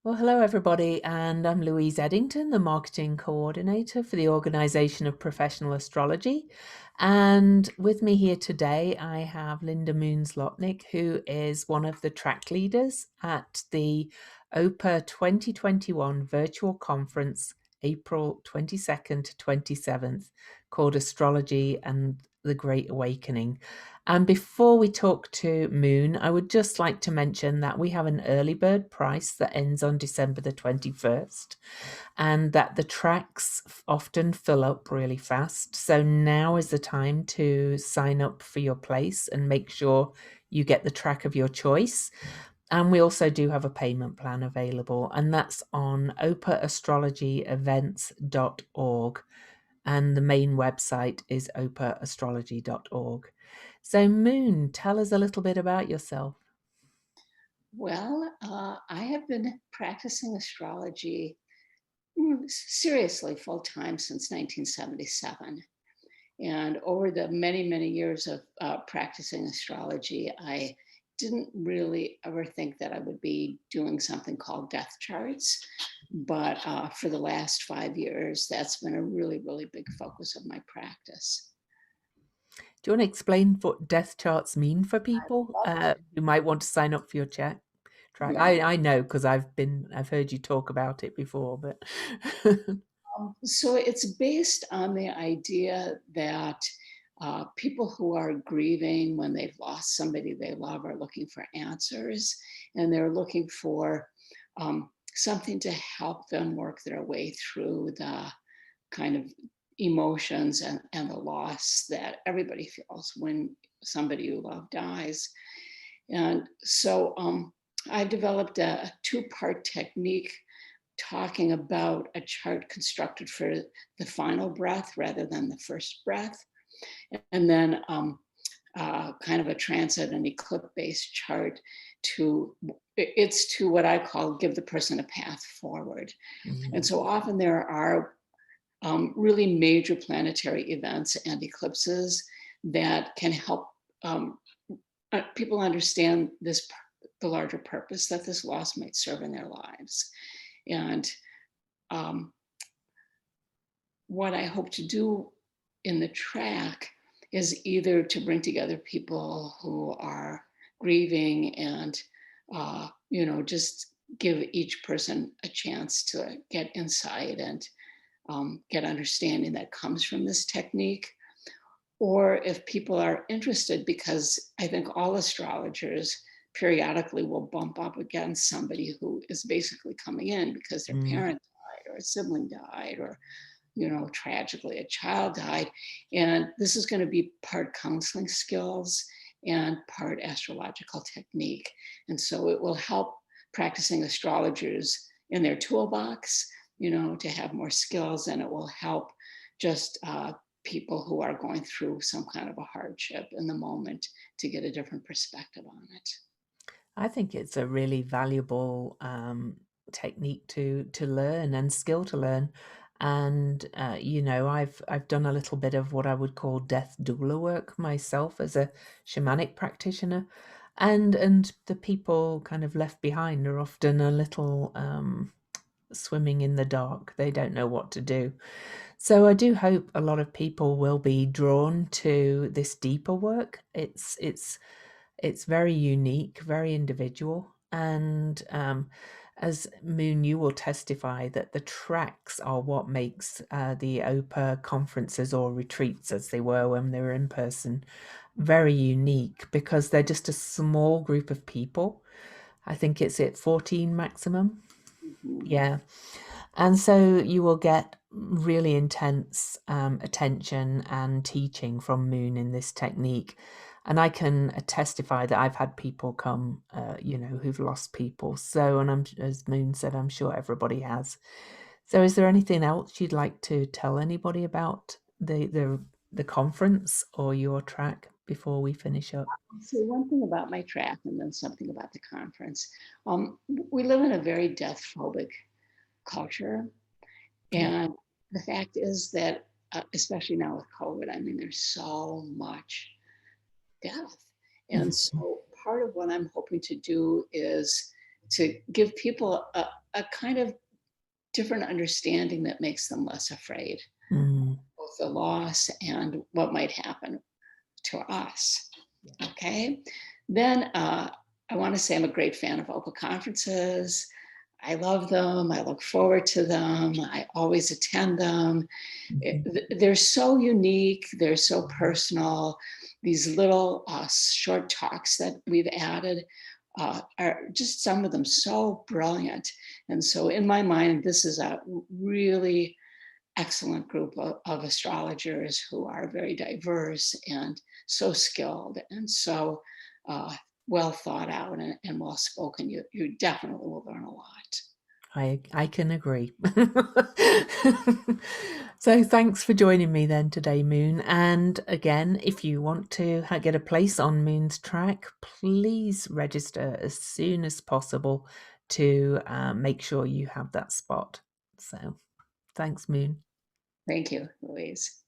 Well, hello everybody, and I'm Louise Eddington, the marketing coordinator for the Organisation of Professional Astrology. And with me here today, I have Linda Moons-Lotnick, who is one of the track leaders at the OPA 2021 virtual conference, April 22nd to 27th, called Astrology and the Great Awakening. And before we talk to Moon, I would just like to mention that we have an early bird price that ends on December the 21st, and that the tracks often fill up really fast. So now is the time to sign up for your place and make sure you get the track of your choice. And we also do have a payment plan available, and that's on opaastrologyevents.org. And the main website is opaastrology.org. So, Moon, tell us a little bit about yourself. I have been practicing astrology seriously full time since 1977. And over the many, many years of practicing astrology, I didn't really ever think that I would be doing something called death charts. But for the last 5 years, that's been a really, really big focus of my practice. Do you want to explain what death charts mean for people Love who might want to sign up for your track? Yeah. I know because I've heard you talk about it before, but So it's based on the idea that people who are grieving when they've lost somebody they love are looking for answers, and they're looking for something to help them work their way through the kind of emotions and the loss that everybody feels when somebody you love dies. And so I developed a two-part technique talking about a chart constructed for the final breath rather than the first breath. And then kind of a transit and eclipse based chart to what I call give the person a path forward. And mm, so often there are really major planetary events and eclipses that can help people understand the larger purpose that this loss might serve in their lives. And um, what I hope to do in the track is either to bring together people who are grieving and, just give each person a chance to get insight and get understanding that comes from this technique. Or if people are interested, because I think all astrologers periodically will bump up against somebody who is basically coming in because their mm. parent died or a sibling died or tragically a child died. And this is going to be part counseling skills and part astrological technique. And so it will help practicing astrologers in their toolbox, to have more skills, and it will help just people who are going through some kind of a hardship in the moment to get a different perspective on it. I think it's a really valuable technique to learn and skill to learn. And I've done a little bit of what I would call death doula work myself as a shamanic practitioner, and the people kind of left behind are often a little swimming in the dark. They don't know what to do. So I do hope a lot of people will be drawn to this deeper work. It's very unique, very individual, and as Moon, you will testify that the tracks are what makes the OPA conferences or retreats, as they were when they were in person, very unique because they're just a small group of people. I think it's at 14 maximum. Mhm. Yeah. And so you will get really intense attention and teaching from Moon in this technique. And I can testify that I've had people come, who've lost people. So, and as Moon said, I'm sure everybody has. So, is there anything else you'd like to tell anybody about the conference or your track before we finish up? So one thing about my track and then something about the conference. We live in a very death phobic culture. Yeah. And the fact is that, especially now with COVID, I mean, there's so much death. And Mhm. so part of what I'm hoping to do is to give people a kind of different understanding that makes them less afraid, Mm. both the loss and what might happen to us. Yeah. Okay. Then I want to say I'm a great fan of OPA conferences. I love them. I look forward to them. I always attend them. Mhm. They're so unique. They're so personal. These little short talks that we've added are just some of them so brilliant. And so, in my mind, this is a really excellent group of astrologers who are very diverse and so skilled and so uh, well thought out and well spoken. You definitely will learn a lot. I can agree. So thanks for joining me then today, Moon. And again, if you want to get a place on Moon's track, please register as soon as possible to make sure you have that spot. So thanks, Moon. Thank you, Louise.